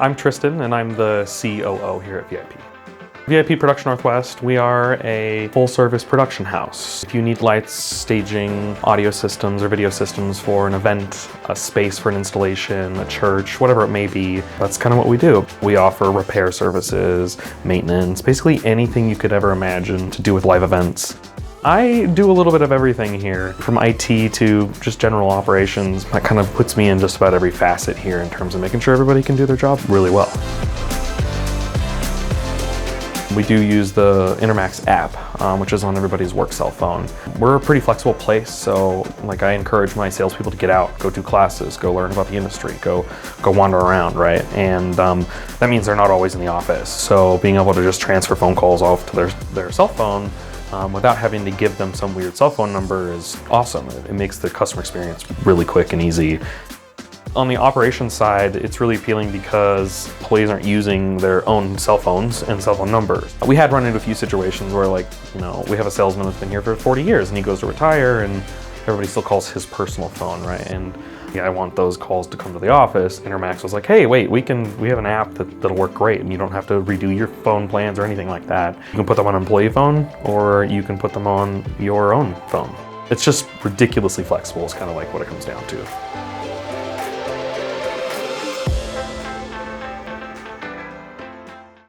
I'm Tristan, and I'm the COO here at VIP. VIP Production Northwest, we are a full-service production house. If you need lights, staging, audio systems, or video systems for an event, a space for an installation, a church, whatever it may be, that's kind of what we do. We offer repair services, maintenance, basically anything you could ever imagine to do with live events. I do a little bit of everything here, from IT to just general operations. That kind of puts me in just about every facet here in terms of making sure everybody can do their job really well. We do use the Intermax app, which is on everybody's work cell phone. We're a pretty flexible place, so I encourage my salespeople to get out, go do classes, go learn about the industry, go wander around, right? And that means they're not always in the office. So being able to just transfer phone calls off to their cell phone without having to give them some weird cell phone number is awesome. It makes the customer experience really quick and easy. On the operations side, it's really appealing because employees aren't using their own cell phones and cell phone numbers. We had run into a few situations where we have a salesman that's been here for 40 years and he goes to retire and everybody still calls his personal phone, right? And I want those calls to come to the office. Intermax was like, hey, wait, we have an app that'll work great and you don't have to redo your phone plans or anything like that. You can put them on an employee phone or you can put them on your own phone. It's just ridiculously flexible is kind of like what it comes down to.